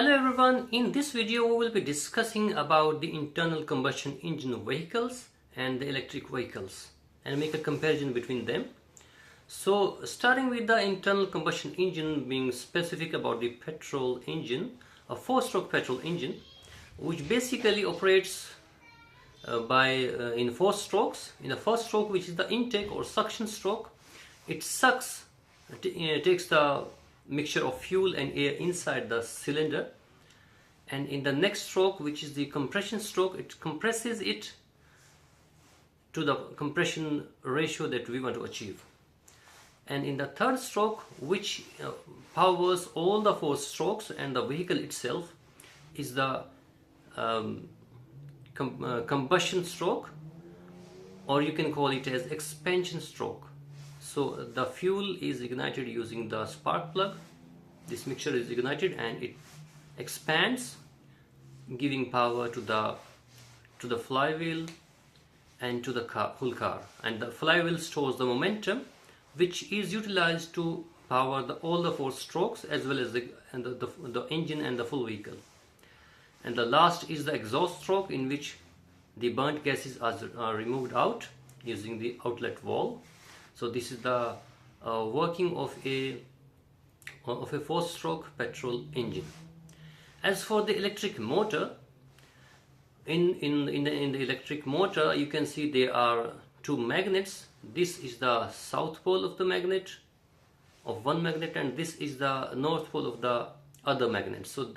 Hello everyone, in this video we will be discussing about the internal combustion engine vehicles and the electric vehicles and make a comparison between them. So starting with the internal combustion engine, being specific about the petrol engine, a 4-stroke petrol engine which basically operates in 4 strokes. In the first stroke, which is the intake or suction stroke, it takes the mixture of fuel and air inside the cylinder, and in the next stroke, which is the compression stroke, it compresses it to the compression ratio that we want to achieve. And in the third stroke, which powers all the 4 strokes and the vehicle itself, is the combustion stroke, or you can call it as expansion stroke. So the fuel is ignited using the spark plug. This mixture is ignited and it expands, giving power to the flywheel and to the full car. And the flywheel stores the momentum, which is utilized to power all the 4 strokes as well as the engine and the full vehicle. And the last is the exhaust stroke, in which the burnt gases are removed out using the outlet valve. So this is the working of a 4-stroke petrol engine. As for the electric motor, in the electric motor, you can see there are 2 magnets. This is the south pole of the magnet, of one magnet, and this is the north pole of the other magnet. So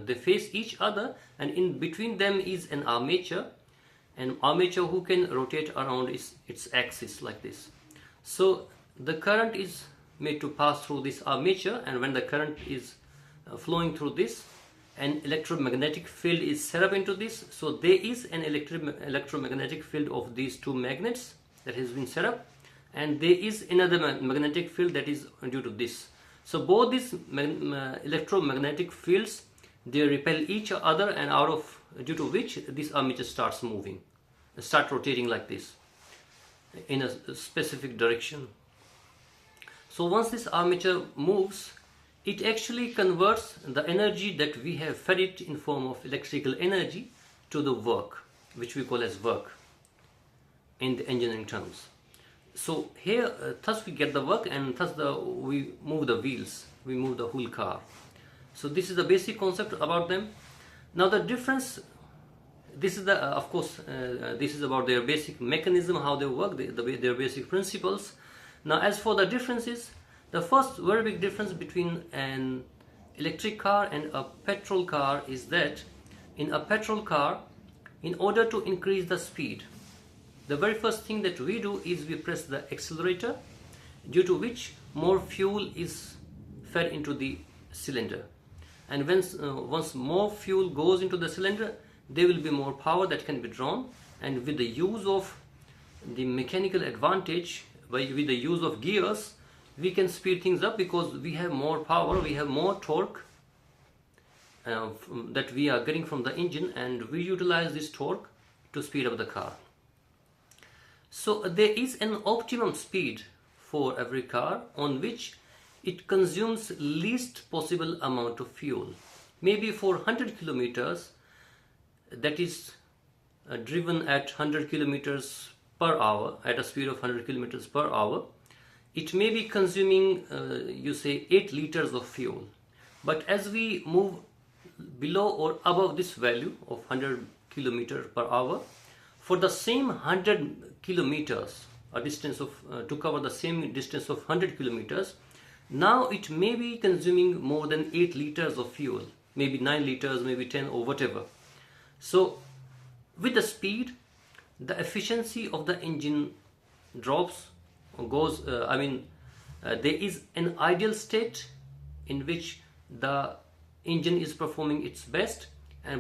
they face each other, and in between them is an armature who can rotate around its axis like this. So the current is made to pass through this armature, and when the current is flowing through this, an electromagnetic field is set up into this. So there is an electromagnetic field of these 2 magnets that has been set up, and there is another magnetic field that is due to this. So both these electromagnetic fields, they repel each other, and due to which this armature starts rotating like this in a specific direction. So once this armature moves, it actually converts the energy that we have fed it in form of electrical energy to the work, which we call as work in the engineering terms. So here, thus we get the work, and thus we move the wheels, we move the whole car. So this is the basic concept about them. Now the difference, this is this is about their basic mechanism, how they work, their basic principles. Now as for the differences, the first very big difference between an electric car and a petrol car is that in a petrol car, in order to increase the speed, the very first thing that we do is we press the accelerator, due to which more fuel is fed into the cylinder. And once more fuel goes into the cylinder, there will be more power that can be drawn, and with the use of the mechanical advantage, with the use of gears, we can speed things up because we have more power, we have more torque that we are getting from the engine, and we utilize this torque to speed up the car. So there is an optimum speed for every car on which it consumes least possible amount of fuel. Maybe for 100 kilometers, that is driven at 100 kilometers per hour, at a speed of 100 kilometers per hour, it may be consuming you say 8 liters of fuel. But as we move below or above this value of 100 kilometers per hour, for the same 100 kilometers, a distance of to cover the same distance of 100 kilometers, now it may be consuming more than 8 liters of fuel, maybe 9 liters, maybe 10 or whatever. So with the speed, the efficiency of the engine drops or goes, there is an ideal state in which the engine is performing its best,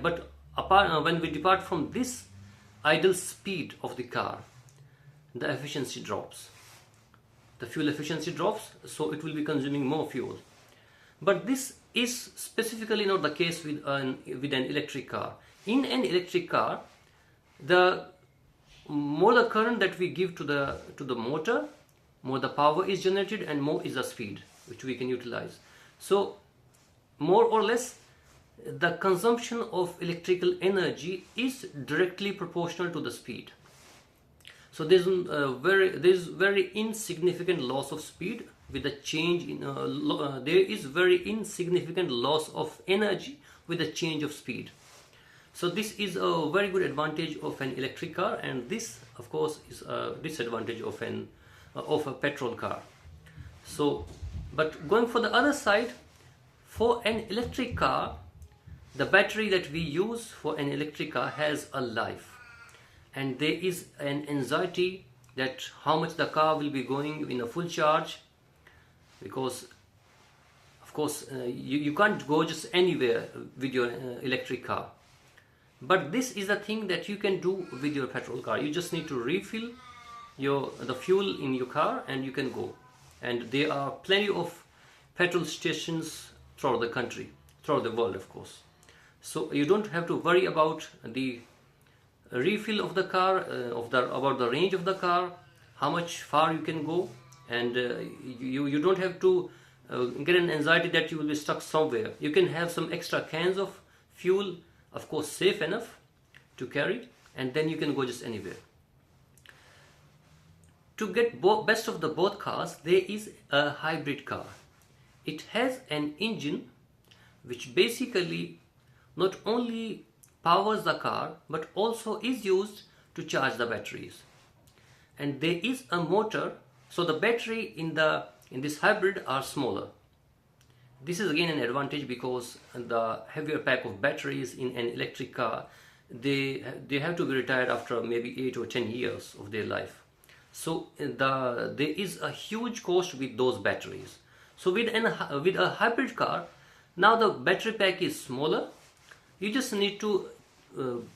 but when we depart from this ideal speed of the car, the efficiency drops. The fuel efficiency drops, so it will be consuming more fuel. But this is specifically not the case with an electric car. In an electric car, the more the current that we give to the motor, more the power is generated and more is the speed which we can utilize. So more or less the consumption of electrical energy is directly proportional to the speed. So there's very insignificant loss of speed with a change in there is very insignificant loss of energy with a change of speed. So this is a very good advantage of an electric car, and this of course is a disadvantage of a petrol car. So, but going for the other side, for an electric car, the battery that we use for an electric car has a life, and there is an anxiety that how much the car will be going in a full charge, because of course you can't go just anywhere with your electric car. But this is the thing that you can do with your petrol car. You just need to refill the fuel in your car and you can go. And there are plenty of petrol stations throughout the country, throughout the world of course. So you don't have to worry about the refill of the car, about the range of the car, how much far you can go, and you don't have to get an anxiety that you will be stuck somewhere. You can have some extra cans of fuel, of course safe enough to carry, and then you can go just anywhere. To get best of the both cars, there is a hybrid car. It has an engine which basically not only powers the car but also is used to charge the batteries, and there is a motor. So the battery in this hybrid are smaller. This is again an advantage because the heavier pack of batteries in an electric car, they have to be retired after maybe 8 or 10 years of their life. So there is a huge cost with those batteries. So with a hybrid car, now the battery pack is smaller. You just need to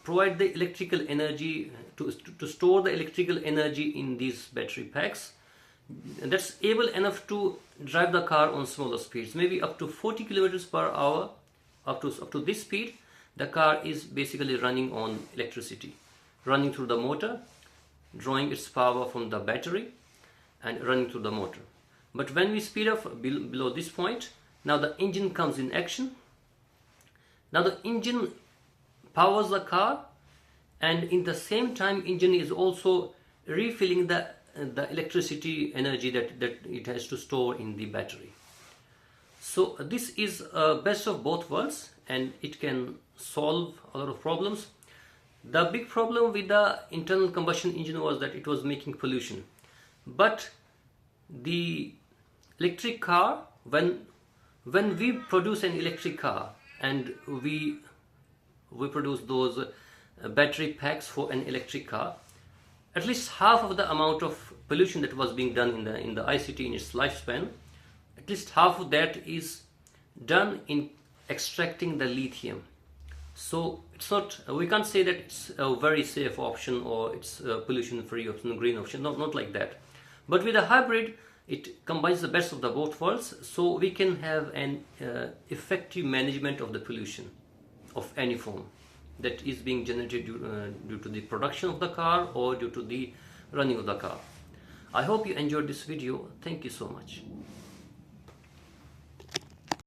provide the electrical energy to store the electrical energy in these battery packs, and that's able enough to drive the car on smaller speeds, maybe up to 40 kilometers per hour. Up to this speed, the car is basically running on electricity, running through the motor, drawing its power from the battery and running through the motor. But when we speed up below this point, now the engine comes in action. Now the engine powers the car, and in the same time engine is also refilling the electricity energy that it has to store in the battery. So this is best of both worlds, and it can solve a lot of problems. The big problem with the internal combustion engine was that it was making pollution. But the electric car, when we produce an electric car and we produce those battery packs for an electric car, at least half of the amount of pollution that was being done in the ICT in its lifespan, at least half of that is done in extracting the lithium. So it's not, we can't say that it's a very safe option or it's a pollution-free option, green option, not like that. But with a hybrid, it combines the best of the both worlds, so we can have an effective management of the pollution of any form that is being generated due to the production of the car or due to the running of the car. I hope you enjoyed this video. Thank you so much.